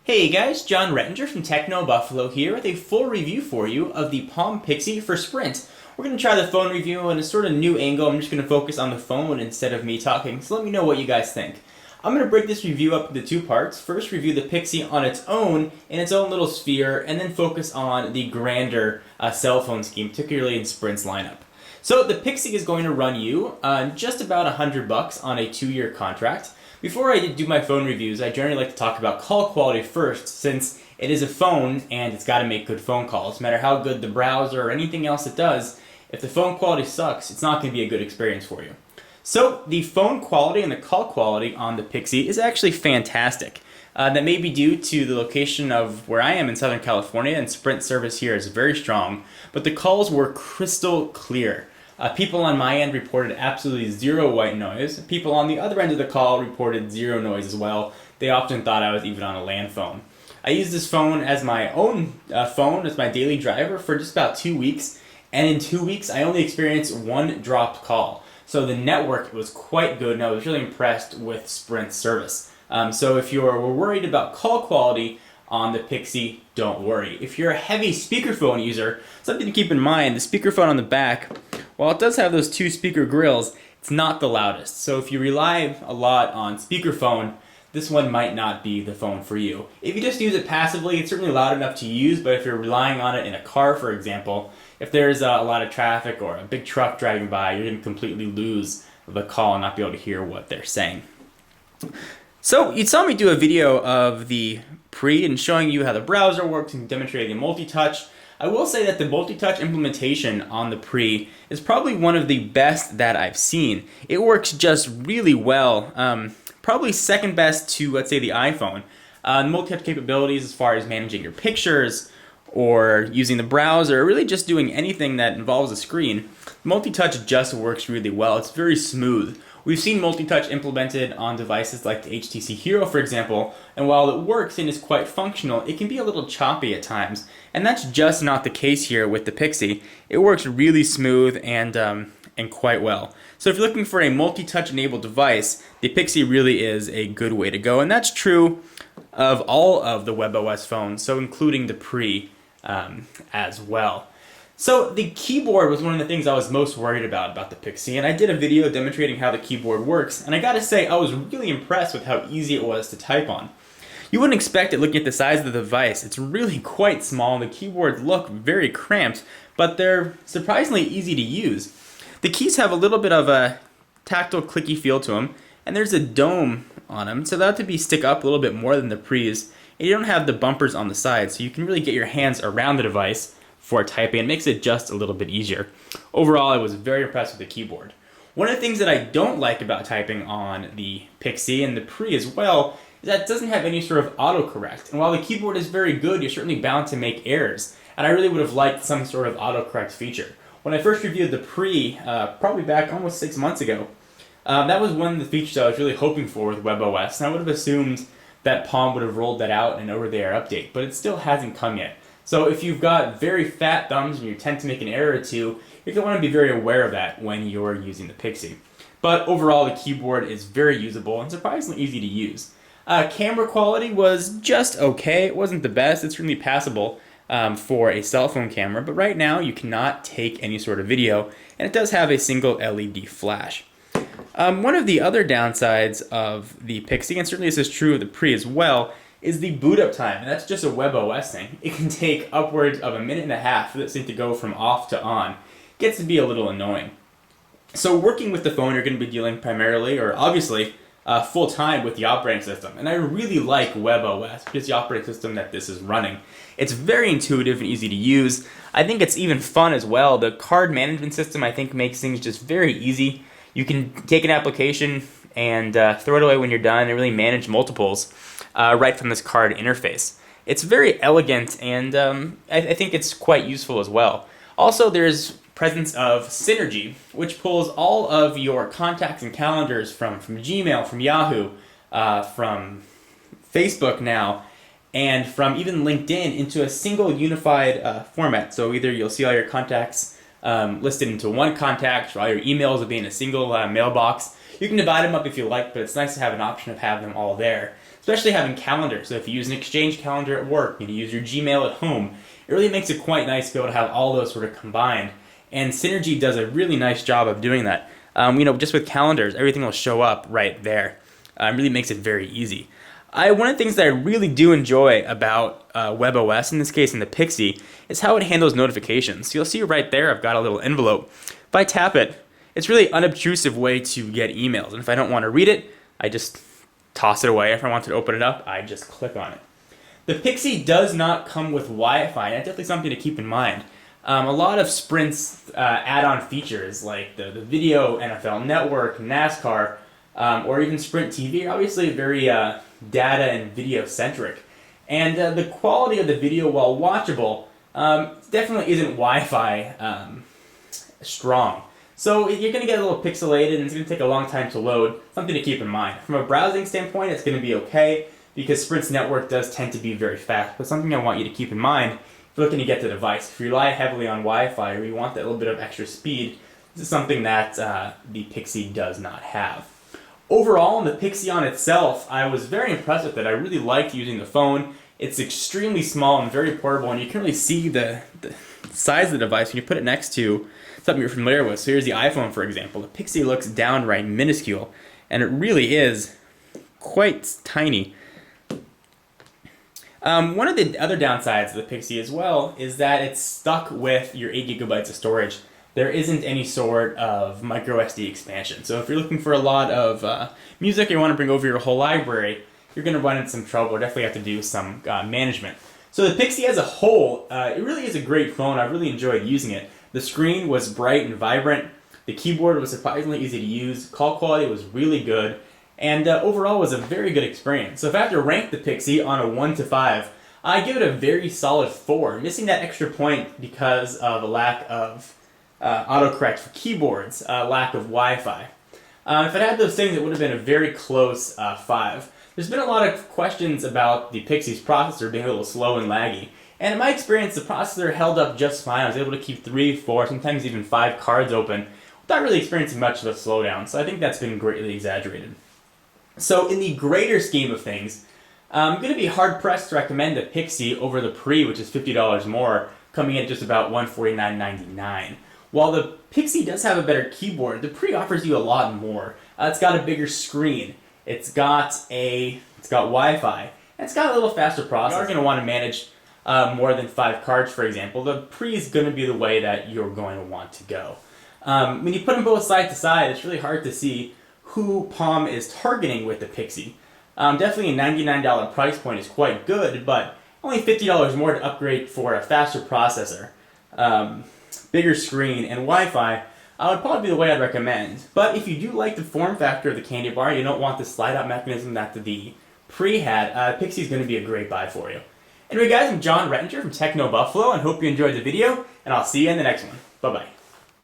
Hey guys, John Rettinger from TechnoBuffalo here with a full review for you of the Palm Pixie for Sprint. We're going to try the phone review in a sort of new angle. I'm just going to focus on the phone instead of me talking, so let me know what you guys think. I'm going to break this review up into two parts. First, review the Pixie on its own, in its own little sphere, and then focus on the grander cell phone scheme, particularly in Sprint's lineup. So the Pixie is going to run you just about $100 on a 2-year contract. Before I do my phone reviews, I generally like to talk about call quality first, since it is a phone and it's got to make good phone calls. No matter how good the browser or anything else it does, if the phone quality sucks, it's not going to be a good experience for you. So the phone quality and the call quality on the Pixie is actually fantastic. That may be due to the location of where I am in Southern California, and Sprint service here is very strong, but the calls were crystal clear. People on my end reported absolutely zero white noise. People on the other end of the call reported zero noise as well. They often thought I was even on a land phone. I used this phone as my own phone, as my daily driver for just about 2 weeks, and in 2 weeks I only experienced one dropped call. So the network was quite good, and I was really impressed with Sprint's service. So if you were worried about call quality on the Pixie, don't worry. If you're a heavy speakerphone user, something to keep in mind, the speakerphone on the back, while it does have those two speaker grills, it's not the loudest. So if you rely a lot on speakerphone, this one might not be the phone for you. If you just use it passively, it's certainly loud enough to use, but if you're relying on it in a car, for example, if there's a lot of traffic or a big truck driving by, you're going to completely lose the call and not be able to hear what they're saying. So you saw me do a video of the Pre and showing you how the browser works and demonstrating multi-touch. I will say that the multi-touch implementation on the Pre is probably one of the best that I've seen. It works just really well, probably second best to, let's say, the iPhone. Multi-touch capabilities as far as managing your pictures or using the browser, or really just doing anything that involves a screen. Multi-touch just works really well. It's very smooth. We've seen multi-touch implemented on devices like the HTC Hero, for example, and while it works and is quite functional, it can be a little choppy at times, and that's just not the case here with the Pixie. It works really smooth and quite well. So if you're looking for a multi-touch enabled device, the Pixie really is a good way to go, and that's true of all of the WebOS phones, so including the Pre as well. So the keyboard was one of the things I was most worried about the Pixie, and I did a video demonstrating how the keyboard works, and I gotta say I was really impressed with how easy it was to type on. You wouldn't expect it looking at the size of the device. It's really quite small, and the keyboards look very cramped, but they're surprisingly easy to use. The keys have a little bit of a tactile clicky feel to them, and there's a dome on them, so that to be stick up a little bit more than the Pre's, and you don't have the bumpers on the side, so you can really get your hands around the device for typing. It makes it just a little bit easier. Overall, I was very impressed with the keyboard. One of the things that I don't like about typing on the Pixie and the Pre as well is that it doesn't have any sort of autocorrect. And while the keyboard is very good, you're certainly bound to make errors. And I really would have liked some sort of autocorrect feature. When I first reviewed the Pre, probably back almost 6 months ago, that was one of the features I was really hoping for with WebOS. And I would have assumed that Palm would have rolled that out in an over-the-air update, but it still hasn't come yet. So if you've got very fat thumbs and you tend to make an error or two, you're going to want to be very aware of that when you're using the Pixie. But overall, the keyboard is very usable and surprisingly easy to use. Camera quality was just okay. It wasn't the best. It's really passable for a cell phone camera, but right now you cannot take any sort of video, and it does have a single LED flash. One of the other downsides of the Pixie, and certainly this is true of the Pre as well, is the boot up time, and that's just a WebOS thing. It can take upwards of 1.5 minutes for this thing to go from off to on. It gets to be a little annoying. So working with the phone, you're going to be dealing primarily, or obviously, full time with the operating system. And I really like WebOS, which is the operating system that this is running. It's very intuitive and easy to use. I think it's even fun as well. The card management system, I think, makes things just very easy. You can take an application and throw it away when you're done and really manage multiples right from this card interface. It's very elegant, and I think it's quite useful as well. Also, there's presence of Synergy, which pulls all of your contacts and calendars from Gmail, from Yahoo, from Facebook now, and from even LinkedIn into a single unified format. So either you'll see all your contacts listed into one contact, or all your emails will be in a single mailbox. You can divide them up if you like, but it's nice to have an option of having them all there. especially having calendars. So if you use an Exchange calendar at work and you use your Gmail at home, it really makes it quite nice to be able to have all those sort of combined. And Synergy does a really nice job of doing that. Just with calendars, everything will show up right there. It really makes it very easy. One of the things that I really do enjoy about WebOS, in this case in the Pixie, is how it handles notifications. So you'll see right there I've got a little envelope. If I tap it, it's really an unobtrusive way to get emails. And if I don't want to read it, I just toss it away. If I want to open it up, I just click on it. The Pixie does not come with Wi-Fi, and that's definitely something to keep in mind. A lot of Sprint's add-on features, like the video, NFL Network, NASCAR, or even Sprint TV, are obviously very data and video-centric. And the quality of the video, while watchable, definitely isn't Wi-Fi strong. So you're going to get a little pixelated, and it's going to take a long time to load. Something to keep in mind. From a browsing standpoint, it's going to be okay, because Sprint's network does tend to be very fast. But something I want you to keep in mind, if you're looking to get the device, if you rely heavily on Wi-Fi or you want that little bit of extra speed, this is something that the Pixie does not have. Overall, in the Pixie on itself, I was very impressed with it. I really liked using the phone. It's extremely small and very portable, and you can really see the size of the device when you put it next to something you're familiar with. So here's the iPhone, for example. The Pixie looks downright minuscule, and it really is quite tiny. One of the other downsides of the Pixie as well is that it's stuck with your 8 gigabytes of storage. There isn't any sort of micro SD expansion. So if you're looking for a lot of music and you want to bring over your whole library, you're going to run into some trouble or definitely have to do some management. So the Pixie as a whole, it really is a great phone. I really enjoyed using it. The screen was bright and vibrant. The keyboard was surprisingly easy to use. Call quality was really good. And overall was a very good experience. So if I have to rank the Pixie on a 1 to 5, I give it a very solid 4, missing that extra point because of a lack of autocorrect for keyboards, lack of Wi-Fi. If it had those things, it would have been a very close 5. There's been a lot of questions about the Pixie's processor being a little slow and laggy. And in my experience, the processor held up just fine. I was able to keep 3, 4, sometimes even 5 cards open without really experiencing much of a slowdown. So I think that's been greatly exaggerated. So in the greater scheme of things, I'm going to be hard-pressed to recommend the Pixie over the Pre, which is $50 more, coming in at just about $149.99. While the Pixie does have a better keyboard, the Pre offers you a lot more. It's got a bigger screen, it's got Wi-Fi, and it's got a little faster processor. You're going to want to manage more than 5 cards, for example. The Pre is going to be the way that you're going to want to go. When you put them both side to side, it's really hard to see who Palm is targeting with the Pixie. Definitely a $99 price point is quite good, but only $50 more to upgrade for a faster processor, bigger screen, and Wi-Fi would probably be the way I'd recommend. But if you do like the form factor of the candy bar, you don't want the slide-out mechanism that the Pre had, Pixie is going to be a great buy for you. Anyway guys, I'm John Rettinger from TechnoBuffalo, and hope you enjoyed the video, and I'll see you in the next one. Bye-bye.